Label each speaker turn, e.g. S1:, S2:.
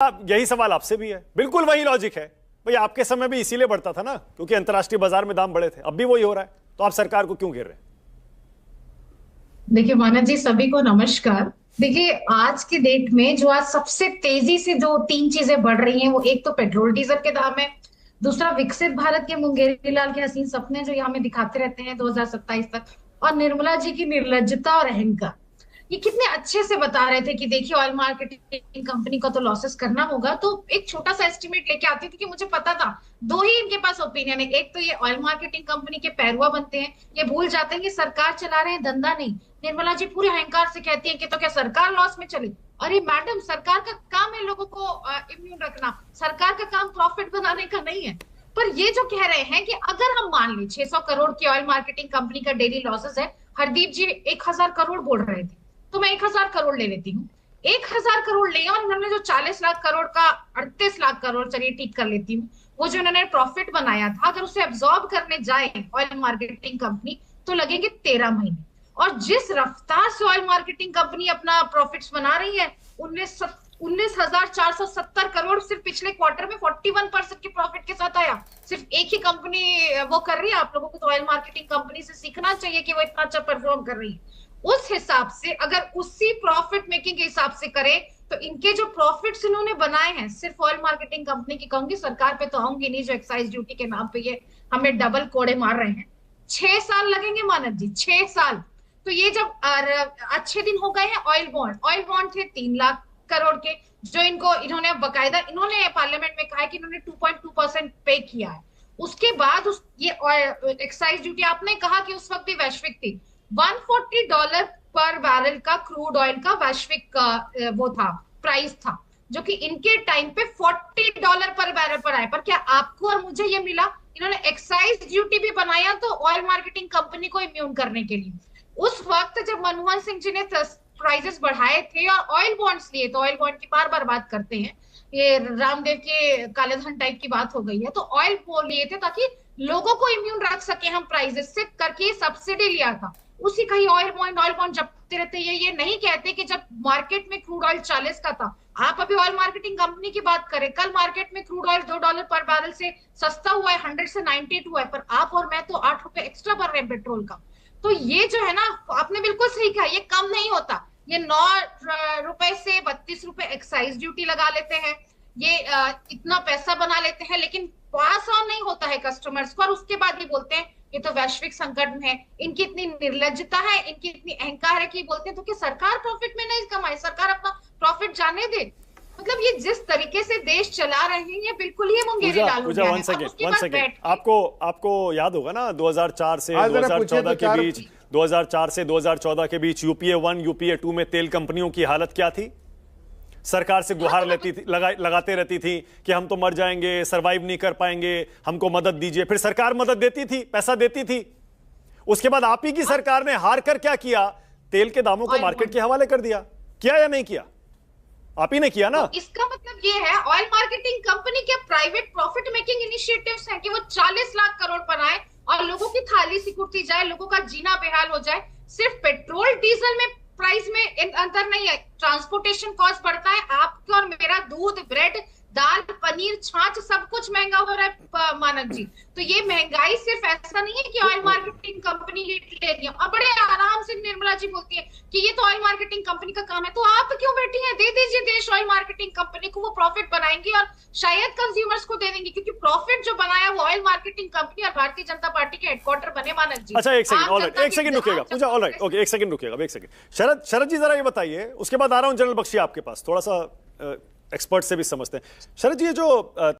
S1: यही सवाल आपसे भी है, बिल्कुल वही लॉजिक है। भाई आपके समय भी इसीलिए बढ़ता था ना, क्योंकि अंतर्राष्ट्रीय बाजार में दाम बढ़े थे। अब भी वही हो रहा है, तो आप सरकार को क्यों घेर रहे हैं?
S2: देखिए मानव जी, सभी को नमस्कार। देखिए आज की डेट में जो आज सबसे तेजी से जो तीन चीजें बढ़ रही हैं, वो एक तो पेट्रोल डीजल के दाम है। दूसरा विकसित भारत के मुंगेरी लाल के हसीन सपने जो ये हमें दिखाते रहते हैं 2027 तक। और निर्मला जी की निर्लज्जता और अहंकार। ये कितने अच्छे से बता रहे थे कि देखिए ऑयल मार्केटिंग कंपनी को तो लॉसेस करना होगा, तो एक छोटा सा एस्टिमेट लेके आती थी कि मुझे पता था। दो ही इनके पास ओपिनियन है, एक तो ये ऑयल मार्केटिंग कंपनी के पैरवा बनते हैं, ये भूल जाते हैं कि सरकार चला रहे हैं, धंधा नहीं। निर्मला जी पूरे अहंकार से कहती है कि तो क्या सरकार लॉस में चली? अरे मैडम, सरकार का काम है लोगों को इम्यून रखना, सरकार का काम प्रॉफिट बनाने का नहीं है। पर ये जो कह रहे हैं कि अगर हम मान लें 600 करोड़ की ऑयल मार्केटिंग कंपनी का डेली लॉसेस है, हरदीप जी 1000 करोड़ बोल रहे थे, तो मैं 1000 करोड़ ले लेती हूँ। 1000 करोड़ ले और इन्होंने जो 40 लाख करोड़ का 38 लाख करोड़, चलिए ठीक कर लेती हूँ, वो जो इन्होंने प्रॉफिट बनाया था, अगर उसे एब्जॉर्ब करने जाए ऑयल मार्केटिंग कंपनी, तो लगेंगे 13 महीने। और जिस रफ्तार से ऑयल मार्केटिंग कंपनी अपना प्रॉफिट्स बना रही है, 19,470 करोड़ सिर्फ पिछले क्वार्टर में 41% के प्रॉफिट के साथ आया। सिर्फ एक ही कंपनी वो कर रही है। आप लोगों को तो ऑयल मार्केटिंग कंपनी से सीखना चाहिए कि वो इतना अच्छा परफॉर्म कर रही है। उस हिसाब से अगर उसी प्रॉफिट मेकिंग के हिसाब से करें, तो इनके जो प्रॉफिट्स इन्होंने बनाए हैं, सिर्फ ऑयल मार्केटिंग कंपनी की कहूंगी, सरकार पे तो आऊंगी नहीं, जो एक्साइज ड्यूटी के नाम पे ये हमें डबल कोड़े मार रहे हैं। 6 साल लगेंगे मानव जी, 6 साल। तो ये जब अच्छे दिन हो गए हैं, ऑयल बॉन्ड थे 3 लाख करोड़ के, जो इनको इन्होंने बकायदा इन्होंने पार्लियामेंट में कहा है कि इन्होंने 2.2% पे किया है। उसके बाद ये एक्साइज ड्यूटी, आपने कहा कि उस वक्त भी वैश्विक थी, $140 पर बैरल का क्रूड ऑयल का वैश्विक वो था, प्राइस था, जो कि इनके टाइम पे $40 पर बैरल पर आया। पर क्या आपको और मुझे ये मिला? इन्होंने एक्साइज ड्यूटी भी बनाया तो ऑयल मार्केटिंग कंपनी को इम्यून करने के लिए। उस वक्त जब मनमोहन सिंह जी ने प्राइजेस बढ़ाए थे और ऑयल बॉन्ड्स लिए, तो ऑयल बॉन्ड की बार बार बात करते हैं, ये रामदेव के काले धन टाइप की बात हो गई है, तो ऑयल वो लिए थे ताकि लोगों को इम्यून रख सके हम, प्राइजेस से करके सब्सिडी लिया था। उसी का ही ऑयल बॉन्ड जपते रहते। ये नहीं कहते कि जब मार्केट में क्रूड ऑयल 40 का था, आप अभी ऑयल मार्केटिंग कंपनी की बात करें, कल मार्केट में क्रूड ऑयल $2 पर बैरल से सस्ता हुआ है, 100 से 98 हुआ है, पर आप और मैं तो 8 रुपए एक्स्ट्रा भर रहे हैं पेट्रोल का। तो ये जो है ना, आपने बिल्कुल सही कहा, ये कम नहीं होता। ये 9 रुपए से 32 रुपए एक्साइज ड्यूटी लगा लेते हैं, ये इतना पैसा बना लेते हैं, लेकिन पास ऑन नहीं होता है कस्टमर्स को, और उसके बाद ये बोलते हैं ये तो वैश्विक संकट में है। इनकी इतनी निर्लज्जता है, इनकी इतनी अहंकार है कि बोलते हैं तो कि सरकार प्रॉफिट में नहीं कमाए, सरकार अपना प्रॉफिट जाने दे। मतलब ये जिस तरीके से देश चला रहे हैं, ये बिल्कुल ही मुंगेरी लाल हो गया है।
S1: वन सेकेंड, आपको याद होगा ना, 2004 से 2014 के बीच, 2004 से 2014 के बीच यूपीए 1 यूपीए 2 में तेल कंपनियों की हालत क्या थी? सरकार से गुहार लेती थी, लगाते रहती थी कि हम तो मर जाएंगे, सरवाइव नहीं कर पाएंगे, हमको मदद दीजिए। फिर सरकार मदद देती थी, पैसा देती थी। उसके बाद आप ही की सरकार ने हार कर क्या किया? तेल के दामों को मार्केट के हवाले कर दिया। किया या नहीं किया? आप ही ने किया ना।
S2: तो इसका मतलब ये है, ऑयल मार्केटिंग कंपनी के प्राइवेट प्रॉफिट मेकिंग इनिशिएटिव्स हैं कि वो 40 लाख करोड़ बनाए और लोगों की थाली सिकुड़ती जाए, लोगों का जीना बेहाल हो जाए। सिर्फ पेट्रोल डीजल में प्राइस में अंतर नहीं है, ट्रांसपोर्टेशन कॉस्ट बढ़ता है, आपके और मेरा दूध, ब्रेड, दाल, पनीर, छाछ, सब कुछ महंगा हो रहा है मानव जी। तो ये महंगाई सिर्फ ऐसा नहीं है कि ऑयल मार्केटिंग कंपनी हिट ले रही है। और बड़े आराम से निर्मला जी बोलती है कि ये तो ऑयल मार्केटिंग कंपनी का काम है, तो आप क्यों बैठी हैं? दे दीजिए देश ऑयल मार्केटिंग कंपनी को, वो प्रॉफिट बनाएंगी और शायद कंज्यूमर्स को दे देंगी, क्योंकि प्रॉफिट जो बनाया वो ऑयल मार्केटिंग कंपनी और भारतीय जनता पार्टी के हेडक्वार्टर बने मानव जी।
S1: अच्छा, एक सेकंड, ऑलराइट, एक सेकंड रुकिएगा पूजा, ऑलराइट, ओके, एक सेकंड रुकिएगा, एक सेकंड। शरद जी जरा ये बताइए, उसके बाद आ रहा हूं जनरल बख्शी आपके पास, थोड़ा सा एक्सपर्ट से भी समझते हैं। शरद जी, ये जो